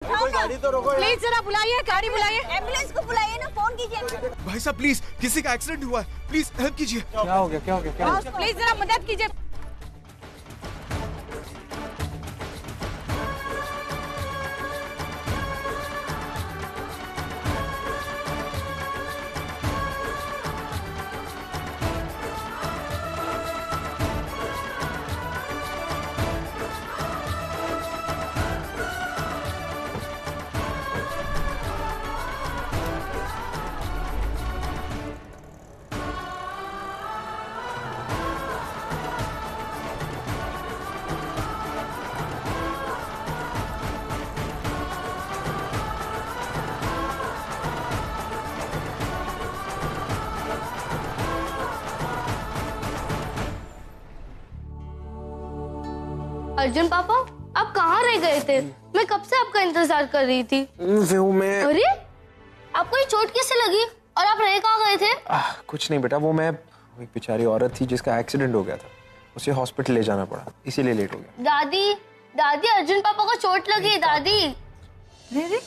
कोई गाड़ी तो रोको यार। प्लीज जरा बुलाइए, गाड़ी बुलाइए, एम्बुलेंस को बुलाइए ना, फोन कीजिए। भाई साहब प्लीज, किसी का एक्सीडेंट हुआ है, प्लीज हेल्प कीजिए। क्या हो गया, क्या हो गया, क्या हो गया? प्लीज जरा मदद कीजिए। अर्जुन पापा, आप कहाँ रह गए थे? मैं कब से आपका इंतजार कर रही थी। वो मैं अरे, आपको ये चोट कैसे लगी और आप रह कहाँ गए थे? कुछ नहीं बेटा, वो मैं एक बेचारी औरत थी जिसका एक्सीडेंट हो गया था, उसे हॉस्पिटल ले जाना पड़ा, इसीलिए लेट हो गया। दादी, दादी अर्जुन पापा को चोट लगी। दादी, अरे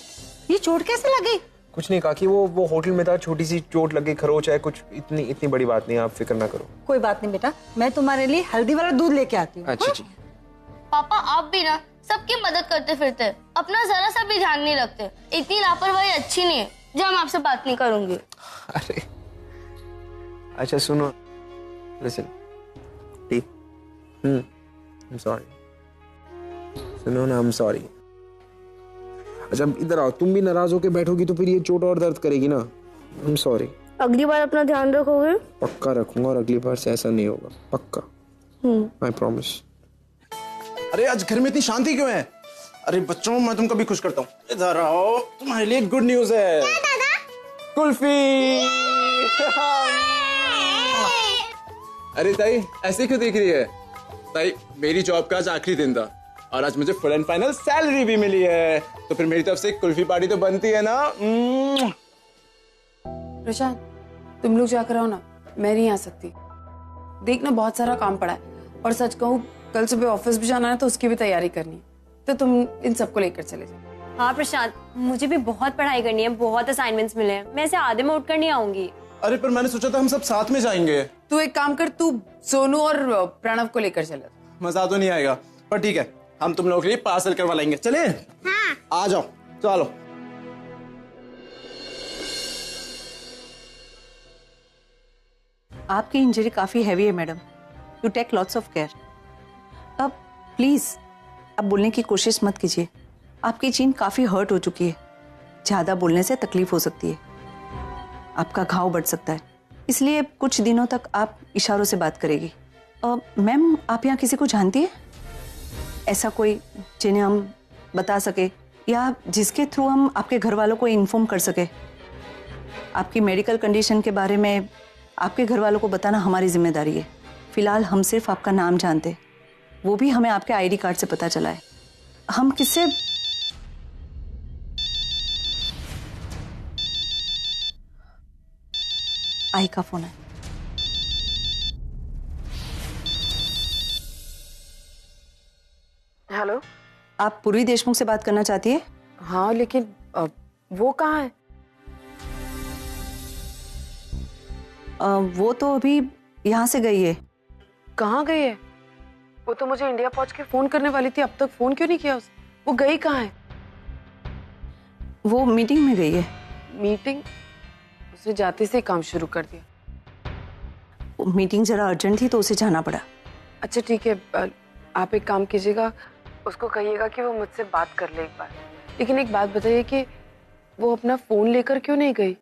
ये चोट कैसे लगी? कुछ नहीं काकी, वो होटल में था, छोटी सी चोट लग गई, खरोच है, कुछ इतनी बड़ी बात नहीं, आप फिक्र ना करो। कोई बात नहीं बेटा, मैं तुम्हारे लिए हल्दी वाला दूध लेके आती हूँ। अच्छा जी। पापा आप भी ना सबकी मदद करते फिरते, अपना जरा सा भी ध्यान नहीं रखते। इतनी लापरवाही अच्छी नहीं है। जो मैं आपसे बात नहीं करूंगी। अरे अच्छा सुनो, लिसन, I'm sorry. सुनो ना, I'm sorry. अच्छा इधर आओ, तुम भी नाराज होके बैठोगी तो फिर ये चोट और दर्द करेगी ना। I'm sorry. अगली बार अपना ध्यान रखोगे? पक्का रखूंगा और अगली बार से ऐसा नहीं होगा, पक्का। I promise. अरे आज घर में इतनी शांति क्यों है? अरे बच्चों, मैं तुमको भी खुश करता हूँ। इधर आओ, तुम्हारे लिए गुड न्यूज है। कुल्फी। अरे ताई, ऐसे क्यों देख रही है? ताई, मेरी जॉब का आज आखिरी दिन था और आज मुझे फुल एंड फाइनल सैलरी भी मिली है, तो फिर मेरी तरफ से कुल्फी पार्टी तो बनती है ना। प्रशांत, तुम लोग जाकर आओ ना, मैं नहीं आ सकती। देखना बहुत सारा काम पड़ा है और सच कहूँ कल सुबह ऑफिस भी जाना है तो उसकी भी तैयारी करनी है, तो तुम इन सबको लेकर चले जाओ। हाँ प्रशांत, मुझे भी बहुत पढ़ाई करनी है, बहुत असाइनमेंट्स मिले हैं, मैं ऐसे आधे में उठकर नहीं आऊंगी। अरे पर मैंने सोचा था हम सब साथ में जाएंगे। तू एक काम कर, तू सोनू और प्रणव को लेकर चले जाओ। मजा तो नहीं आएगा, पर ठीक है, हम तुम लोगों के लिए पार्सल करवा लाएंगे। चले? हाँ। आ जाओ, चलो। आपकी इंजरी काफी हैवी है madam, you take lots of care. अब प्लीज अब बोलने की कोशिश मत कीजिए, आपकी चीन काफी हर्ट हो चुकी है, ज्यादा बोलने से तकलीफ हो सकती है, आपका घाव बढ़ सकता है, इसलिए कुछ दिनों तक आप इशारों से बात करेगी। मैम, आप यहाँ किसी को जानती है, ऐसा कोई जिन्हें हम बता सके या जिसके थ्रू हम आपके घर वालों को इन्फॉर्म कर सके? आपकी मेडिकल कंडीशन के बारे में आपके घर वालों को बताना हमारी जिम्मेदारी है। फिलहाल हम सिर्फ आपका नाम जानते हैं, वो भी हमें आपके आईडी कार्ड से पता चला है। हम किससे? आई का फोन है। हेलो, आप पूर्वी देशमुख से बात करना चाहती है? हाँ लेकिन वो कहाँ है? वो तो अभी यहाँ से गई है। कहाँ गई है? वो तो मुझे इंडिया पहुंच के फोन करने वाली थी, अब तक फोन क्यों नहीं किया उसने? वो गई कहाँ है? वो मीटिंग में गई है। मीटिंग? उसने जाते से ही काम शुरू कर दिया। वो मीटिंग जरा अर्जेंट थी तो उसे जाना पड़ा। अच्छा ठीक है, आप एक काम कीजिएगा, उसको कहिएगा कि वो मुझसे बात कर ले एक बार। लेकिन एक बात बताइए कि वो अपना फोन लेकर क्यों नहीं गई?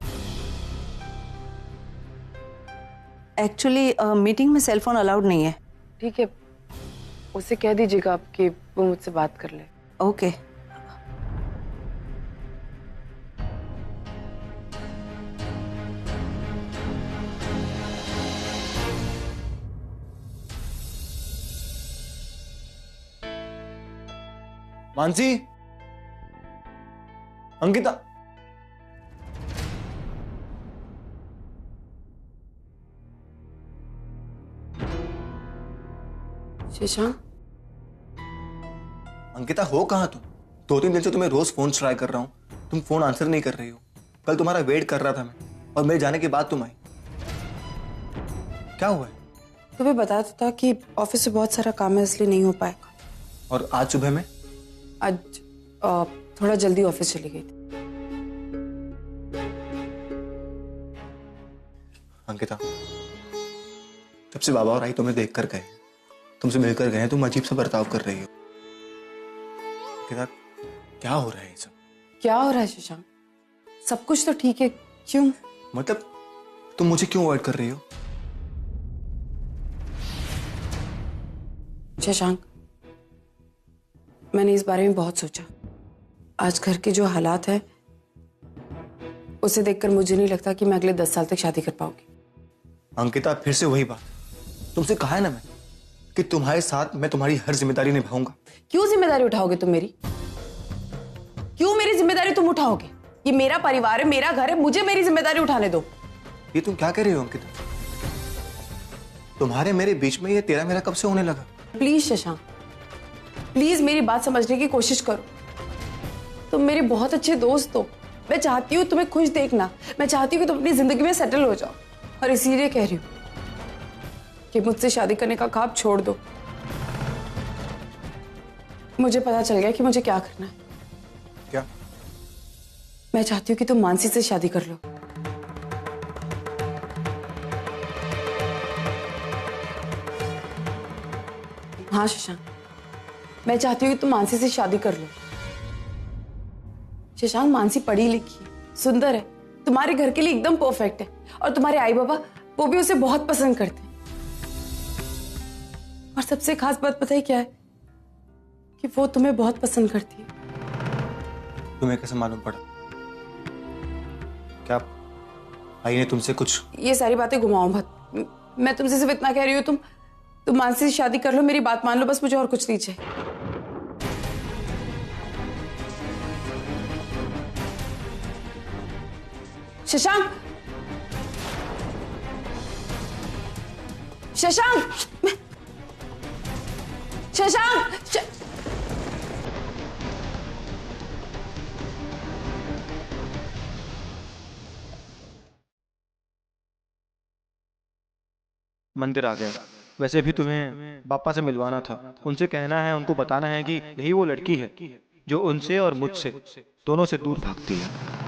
एक्चुअली मीटिंग में सेल फोन अलाउड नहीं है। ठीक है, उसे कह दीजिएगा आप कि वो मुझसे बात कर ले। ओके। मानसी, अंकिता, शशांक, अंकिता हो कहाँ तुम? 2-3 दिन से तुम्हें रोज फोन ट्राई कर रहा हूँ, तुम फोन आंसर नहीं कर रही हो। कल तुम्हारा वेट कर रहा था मैं, और मेरे जाने के बाद तुम आई। क्या हुआ है? तुम्हें बताया तो था कि ऑफिस से बहुत सारा काम है इसलिए नहीं हो पाएगा। और आज सुबह में? आज थोड़ा जल्दी ऑफिस चली गई थी। अंकिता, जब से बाबा और आई तुम्हें देख कर गए, तुमसे मिलकर गए, तुम अजीब सा बर्ताव कर रही हो। अंकिता, क्या हो रहा है ये सब? क्या हो रहा है शशांक? सब कुछ तो ठीक है, क्यों? मतलब तुम मुझे क्यों अवॉइड कर रही हो? शशांक, मैंने इस बारे में बहुत सोचा। आज घर के जो हालात हैं उसे देखकर मुझे नहीं लगता कि मैं अगले 10 साल तक शादी कर पाऊंगी। अंकिता, फिर से वही बात। तुमसे कहा है ना मैं कि तुम्हारे साथ मैं तुम्हारी हर जिम्मेदारी निभाऊंगा। क्यों जिम्मेदारी उठाओगे तुम मेरी? क्यों मेरी जिम्मेदारी तुम उठाओगे? ये मेरा परिवार है, मेरा घर है, मुझे मेरी जिम्मेदारी उठाने दो। ये तुम क्या कह रही हो अंकिता? तुम्हारे मेरे बीच में ये तेरा मेरा कब से होने लगा? प्लीज शशांक, प्लीज मेरी बात समझने की कोशिश करो। तुम मेरे बहुत अच्छे दोस्त हो। मैं चाहती हूँ तुम्हें खुश देखना। मैं चाहती हूँ कि तुम अपनी जिंदगी में सेटल हो जाओ, और इसीलिए कह रही हूँ कि मुझसे शादी करने का ख्वाब छोड़ दो। मुझे पता चल गया कि मुझे क्या करना है। क्या? मैं चाहती हूँ कि तुम मानसी से शादी कर लो। हाँ शशांक, मैं चाहती हूँ कि तुम मानसी से शादी कर लो। शशांक, मानसी पढ़ी लिखी है, सुंदर है, तुम्हारे घर के लिए एकदम परफेक्ट है, और तुम्हारे आई बाबा वो भी उसे बहुत पसंद करते हैं। और सबसे खास बात पता है क्या है? कि वो तुम्हें बहुत पसंद करती है। तुम्हें कैसे मालूम पड़ा? क्या आई ने तुमसे कुछ? ये सारी बातें घुमाओ मत। मैं तुमसे सिर्फ इतना कह रही हूँ, तुम मानसी से शादी कर लो, मेरी बात मान लो, बस मुझे और कुछ नहीं चाहिए। शशांक, शशांक, शशांक, मंदिर आ गया। वैसे भी तुम्हें पापा से मिलवाना था। उनसे कहना है, उनको बताना है कि यही वो लड़की है जो उनसे और मुझसे दोनों से दूर भागती है।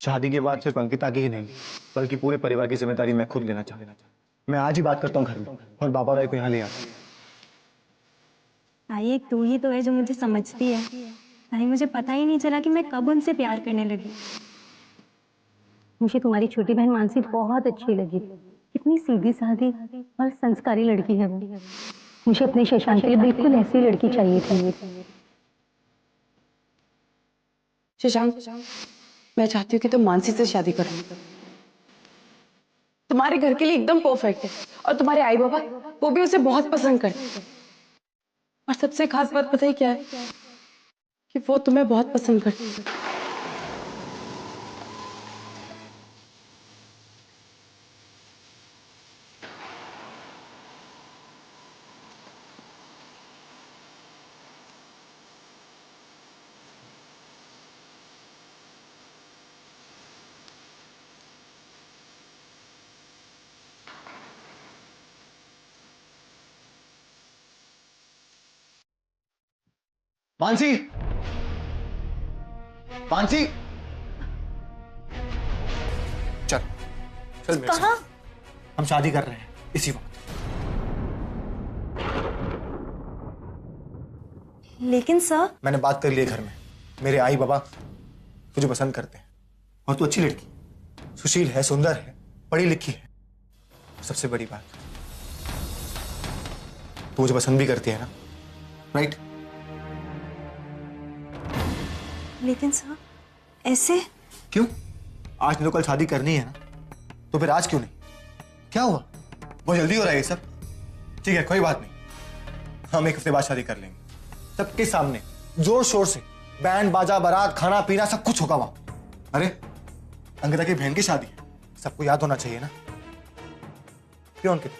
शादी के बाद सिर्फ अंकिता की ही नहीं, बल्कि पूरे परिवार की जिम्मेदारी मैं खुद लेना चाहता हूँ। मैं आज ही बात करता हूँ घर में, और बाबा राय को यहाँ ले आता। ताई, एक तू ही तो है जो मुझे समझती है। ताई, मुझे पता ही नहीं चला कि मैं कब उनसे प्यार करने लगी। मुझे तुम्हारी छोटी बहन मानसी बहुत अच्छी लगी। कितनी सीधी सादी और संस्कारी लड़की है वो। मुझे अपने शशांक के लिए बिल्कुल ऐसी लड़की चाहिए थी। शशांक, मैं चाहती हूँ कि तुम मानसी से शादी करो। तुम्हारे घर के लिए एकदम परफेक्ट है, और तुम्हारे आई बाबा वो भी उसे बहुत पसंद करते हैं। और सबसे खास बात पता है क्या है? कि वो तुम्हें बहुत पसंद करती है। मानसी, मानसी, चल चल मेरे साथ। हम शादी कर रहे हैं इसी वक्त। लेकिन सर, मैंने बात कर ली है घर में। मेरे आई बाबा तुझे पसंद करते हैं, और तू अच्छी लड़की, सुशील है, सुंदर है, पढ़ी लिखी है। सबसे बड़ी बात, तू मुझे पसंद भी करती है ना? राइट? लेकिन सर ऐसे क्यों? आज नहीं तो कल शादी करनी है ना, तो फिर आज क्यों नहीं? क्या हुआ? बहुत जल्दी हो रहा है ये सब। ठीक है, कोई बात नहीं, हम एक हफ्ते बाद शादी कर लेंगे, सबके सामने जोर शोर से, बैंड बाजा बारात खाना पीना सब कुछ होगा वहां। अरे अंकिता की बहन की शादी है, सबको याद होना चाहिए ना। क्यों अंकिता?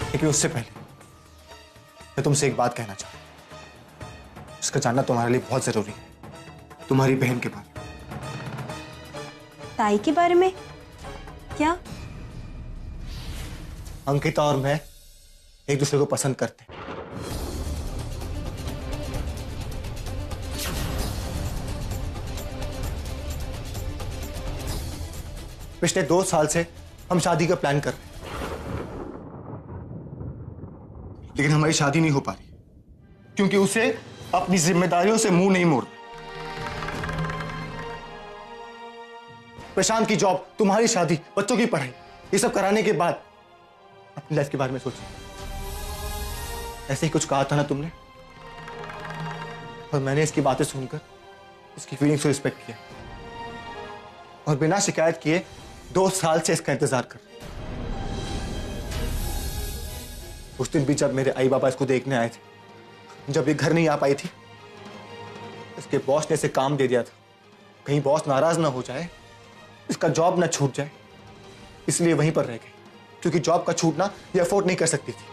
लेकिन उससे पहले मैं तुमसे एक बात कहना चाहता हूं, उसका जानना तुम्हारे लिए बहुत जरूरी है, तुम्हारी बहन के बारे में। ताई के बारे में? क्या? अंकिता और मैं एक दूसरे को पसंद करते हैं। पिछले 2 साल से हम शादी का प्लान कर रहे हैं, लेकिन हमारी शादी नहीं हो पा रही क्योंकि उसे अपनी जिम्मेदारियों से मुंह नहीं मोड़। प्रशांत की जॉब, तुम्हारी शादी, बच्चों की पढ़ाई, ये सब कराने के बाद अपनी लाइफ के बारे में सोचो। ऐसे ही कुछ कहा था ना तुमने, और मैंने इसकी बातें सुनकर इसकी फीलिंग्स को रिस्पेक्ट किया और बिना शिकायत किए 2 साल से इसका इंतजार कर। उस दिन भी जब मेरे आई बाबा इसको देखने आए थे, जब ये घर नहीं आ पाई थी, इसके बॉस ने इसे काम दे दिया था, कहीं बॉस नाराज ना हो जाए, इसका जॉब ना छूट जाए, इसलिए वहीं पर रह गई, क्योंकि जॉब का छूटना ये अफोर्ड नहीं कर सकती थी।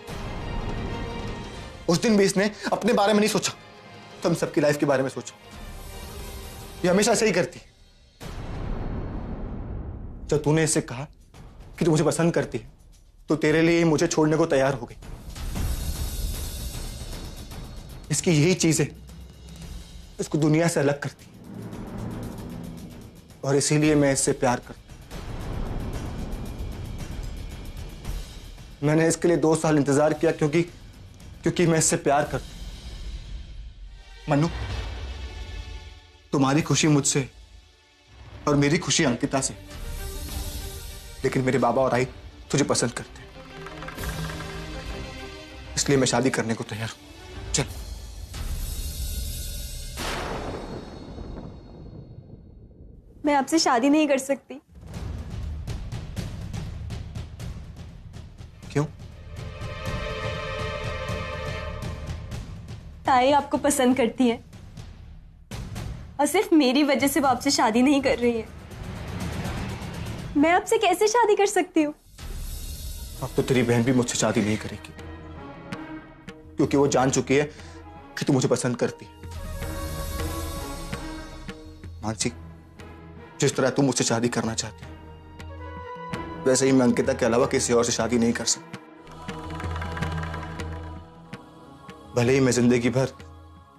उस दिन भी इसने अपने बारे में नहीं सोचा, तुम सबकी लाइफ के बारे में सोचा। ये हमेशा ऐसे ही करती। जब तूने इससे कहा कि तू मुझे पसंद करती है, तो तेरे लिए मुझे छोड़ने को तैयार हो गई। इसकी यही चीजें इसको दुनिया से अलग करती, और इसीलिए मैं इससे प्यार करता। मैंने इसके लिए 2 साल इंतजार किया क्योंकि मैं इससे प्यार करता। मन्नू, तुम्हारी खुशी मुझसे और मेरी खुशी अंकिता से, लेकिन मेरे बाबा और आई तुझे पसंद करते हैं, इसलिए मैं शादी करने को तैयार हूं। चल। मैं आपसे शादी नहीं कर सकती। क्यों? ताई आपको पसंद करती है और सिर्फ मेरी वजह से वो आपसे शादी नहीं कर रही है। मैं आपसे कैसे शादी कर सकती हूँ? अब तो तेरी बहन भी मुझसे शादी नहीं करेगी, क्योंकि वो जान चुकी है कि तू मुझे पसंद करती है। मानसी, जिस तरह तू मुझसे शादी करना चाहती है, वैसे ही मैं अंकिता के अलावा किसी और से शादी नहीं कर सकता। भले ही मैं जिंदगी भर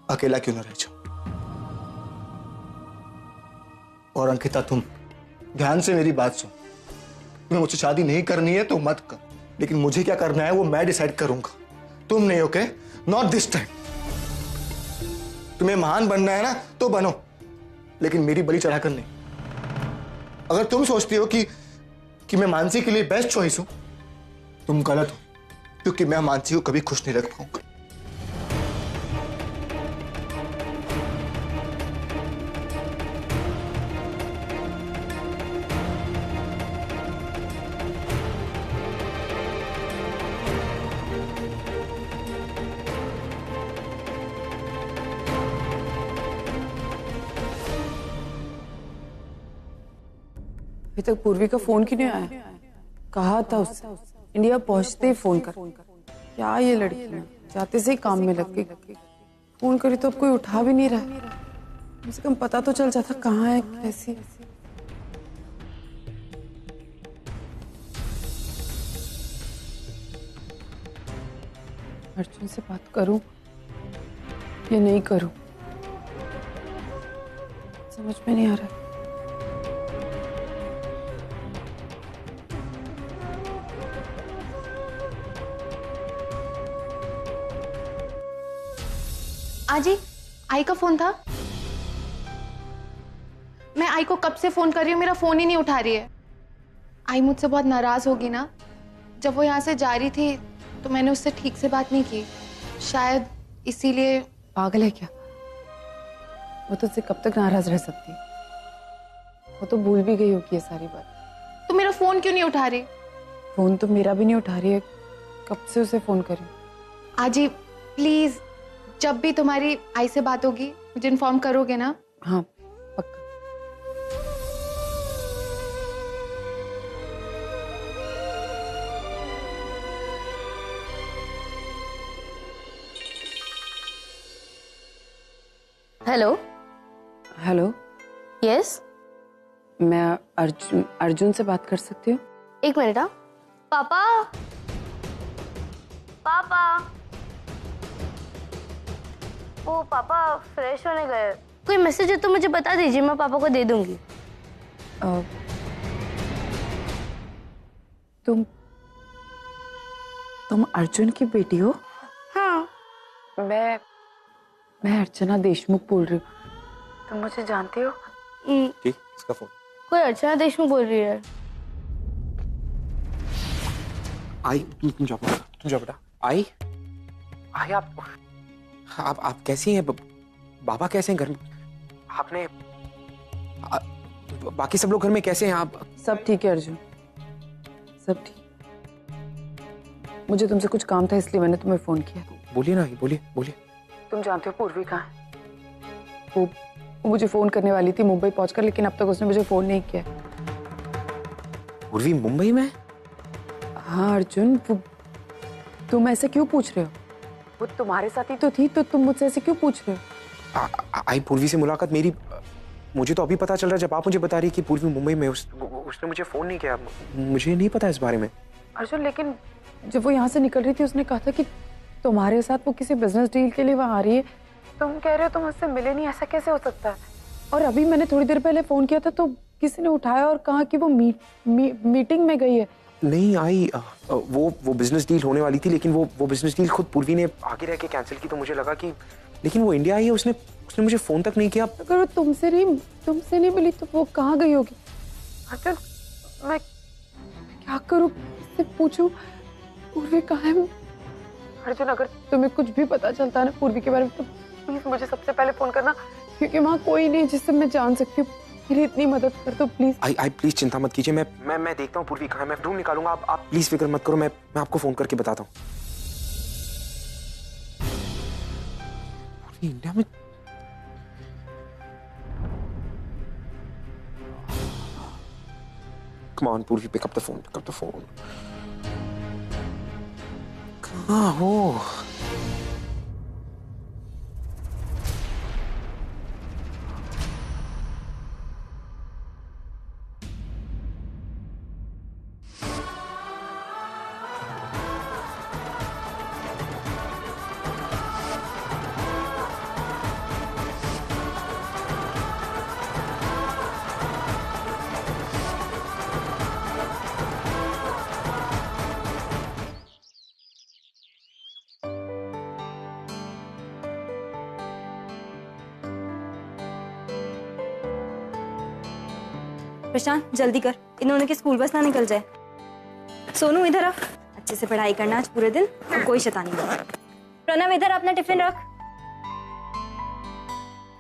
अकेला क्यों न रह जाऊं। और अंकिता, तुम ध्यान से मेरी बात सुन। तुम्हें मुझसे शादी नहीं करनी है तो मत कर, लेकिन मुझे क्या करना है वो मैं डिसाइड करूंगा, तुम नहीं। ओके? Not this time. तुम्हें महान बनना है ना तो बनो, लेकिन मेरी बलि चढ़ाकर नहीं। अगर तुम सोचती हो कि मैं मानसी के लिए बेस्ट चॉइस हूं, तुम गलत हो, क्योंकि मैं मानसी को कभी खुश नहीं रख पाऊंगा। अभी तक पूर्वी का फोन क्यों नहीं आया? कहा था उससे इंडिया पहुंचते ही फोन कर। क्या ये लड़की है, जाते से ही काम में लग गई। फोन करी तो अब कोई उठा भी नहीं रहा। कम से कम पता तो चल जाता कहाँ है, कैसी। अर्जुन से बात करूं या नहीं करूं, समझ में नहीं आ रहा। आजी, आई का फोन था। मैं आई को कब से फोन कर रही हूँ, मेरा फोन ही नहीं उठा रही है। आई मुझसे बहुत नाराज होगी ना। जब वो यहाँ से जा रही थी तो मैंने उससे ठीक से बात नहीं की, शायद इसीलिए। पागल है क्या? वो तुझसे कब तक नाराज रह सकती है? वो तो भूल भी गई होगी ये सारी बात। तो मेरा फोन क्यों नहीं उठा रही? फोन तो मेरा भी नहीं उठा रही है, कब से उसे फोन करूं? आजी प्लीज, जब भी तुम्हारी आई से बात होगी मुझे इन्फॉर्म करोगे ना? हाँ पक्का। हेलो। हेलो। यस। मैं अर्जुन से बात कर सकती हूँ? एक मिनट। हाँ पापा, पापा, वो पापा फ्रेश होने गए। कोई मैसेज है तो मुझे बता दीजिए, मैं पापा को दे दूंगी। तुम अर्जुन की बेटी हो? हाँ। मैं अर्चना देशमुख बोल रही हूँ। तुम मुझे जानती हो? ठीक, इसका फोन। कोई अर्चना देशमुख बोल रही है। आई, तुम जाओ बेटा। आई, आप कैसी हैं? बाबा कैसे हैं घर में? आपने बाकी सब लोग घर में कैसे हैं? आप सब ठीक है अर्जुन, सब ठीक। मुझे तुमसे कुछ काम था इसलिए मैंने तुम्हें फोन किया। बोलिए ना, बोलिए। तुम जानते हो पूर्वी कहाँ है? वो मुझे फोन करने वाली थी मुंबई पहुंचकर, लेकिन अब तक उसने मुझे फोन नहीं किया। पूर्वी मुंबई में? हाँ अर्जुन, वो तुम ऐसे क्यों पूछ रहे हो? वो तुम्हारे साथ ही तो थी, तो तुम मुझसे ऐसे क्यों पूछ रहे हो? आई पूर्वी से मुलाकात मेरी, मुझे तो अभी पता चल रहा है जब आप मुझे बता रही कि पूर्वी मुंबई में। उसने मुझे फोन नहीं किया, मुझे नहीं पता इस बारे में। अर्जुन लेकिन जब वो यहाँ से निकल रही थी उसने कहा था कि तुम्हारे साथ वो किसी बिजनेस डील के लिए वहाँ आ रही है। तुम कह रहे हो तुम उससे मिले नहीं, ऐसा कैसे हो सकता है? और अभी मैंने थोड़ी देर पहले फोन किया था तो किसी ने उठाया और कहा कि वो मीटिंग में गई है। नहीं आई, वो बिजनेस डील होने वाली थी, लेकिन वो बिजनेस डील खुद पूर्वी ने आगे रह के कैंसिल की। तो मुझे लगा कि, लेकिन वो इंडिया आई है, उसने मुझे फोन तक नहीं किया। अगर वो तुमसे नहीं मिली तो वो कहाँ गई होगी? अर्जुन मैं क्या करूँ? किससे पूछूं? पूर्वी कहाँ है? अर्जुन अगर तुम्हें कुछ भी पता चलता है ना पूर्वी के बारे में तो प्लीज मुझे सबसे पहले फोन करना, क्योंकि वहाँ कोई नहीं जिससे मैं जान सकती हूँ। मेरी इतनी मदद कर दो प्लीज। आई प्लीज चिंता मत कीजिए, मैं देखता हूँ पूर्वी कहाँ है, मैं ढूंढ निकालूंगा। आप प्लीज फिक्र मत करो, मैं आपको फोन करके बताता हूँ। पूर्वी इंडिया में? Come on, पूर्वी, pick up the phone. कहाँ हो? प्रशांत जल्दी कर, इन्होंने की स्कूल बस ना निकल जाए। सोनू इधर आ, अच्छे से पढ़ाई करना आज पूरे दिन और कोई शैतानी नहीं। प्रणव इधर अपना टिफिन रख।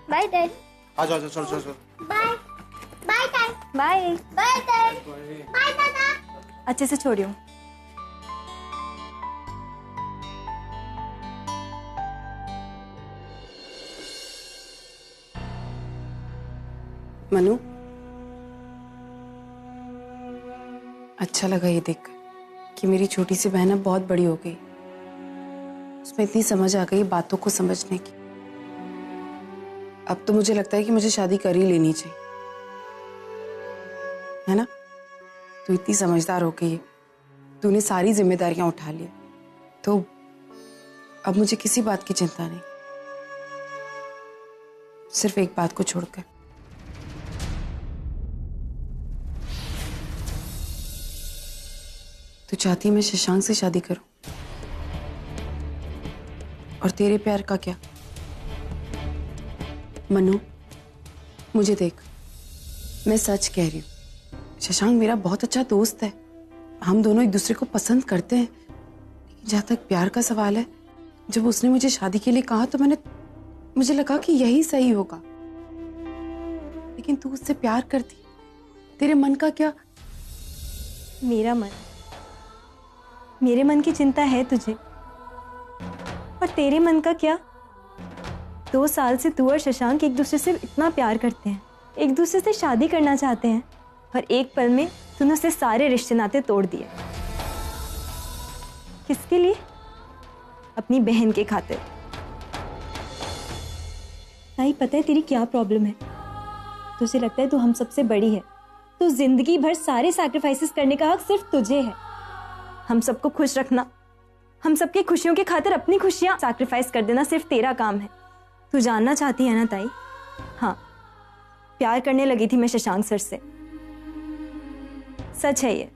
Bye dad. आ जाओ, चलो। Bye bye dad. Bye bye dad. Bye दादा। अच्छे से छोड़ियो। मनु, अच्छा लगा ये देखकर कि मेरी छोटी सी बहन अब बहुत बड़ी हो गई। उसमें इतनी समझ आ गई बातों को समझने की। अब तो मुझे लगता है कि मुझे शादी कर ही लेनी चाहिए, है ना? तू इतनी समझदार हो गई है, तूने सारी जिम्मेदारियां उठा ली, तो अब मुझे किसी बात की चिंता नहीं, सिर्फ एक बात को छोड़कर। तू चाहती है मैं शशांक से शादी करूं? और तेरे प्यार का क्या? मनु, मुझे देख, मैं सच कह रही हूं। शशांक मेरा बहुत अच्छा दोस्त है, हम दोनों एक दूसरे को पसंद करते हैं। लेकिन जहां तक प्यार का सवाल है जब उसने मुझे शादी के लिए कहा तो मुझे लगा कि यही सही होगा, लेकिन तू उससे प्यार करती, तेरे मन का क्या? मेरा मन, मेरे मन की चिंता है तुझे, और तेरे मन का क्या? 2 साल से तू और शशांक एक दूसरे से इतना प्यार करते हैं, एक दूसरे से शादी करना चाहते हैं, और एक पल में तूने उससे सारे रिश्ते नाते तोड़ दिए। किसके लिए? अपनी बहन के खातिर। ताई, पता है तेरी क्या प्रॉब्लम है? तुझे लगता है तू हम सबसे बड़ी है, तो जिंदगी भर सारे सैक्रिफाइसेस करने का हक सिर्फ तुझे है। हम सबको खुश रखना, हम सबकी खुशियों के खातिर अपनी खुशियां सैक्रिफाइस कर देना सिर्फ तेरा काम है। तू जानना चाहती है ना ताई? हाँ, प्यार करने लगी थी मैं शशांक सर से, सच है ये,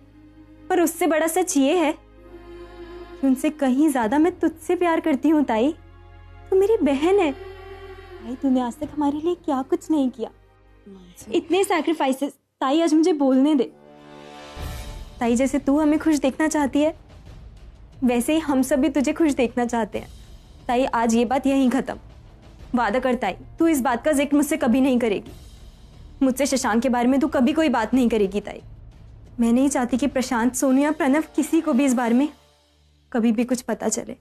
पर उससे बड़ा सच ये है कि उनसे कहीं ज्यादा मैं तुझसे प्यार करती हूँ ताई। तू मेरी बहन है ताई, तूने आज तक हमारे लिए क्या कुछ नहीं किया, इतने सैक्रिफाइसेस। ताई, आज मुझे बोलने दे ताई, जैसे तू हमें खुश देखना चाहती है वैसे ही हम सब भी तुझे खुश देखना चाहते हैं। ताई, आज ये बात यहीं खत्म। वादा कर ताई, तू इस बात का जिक्र मुझसे कभी नहीं करेगी, मुझसे शशांक के बारे में तू कभी कोई बात नहीं करेगी ताई। मैं नहीं चाहती कि प्रशांत, सोनू या प्रणव किसी को भी इस बारे में कभी भी कुछ पता चले।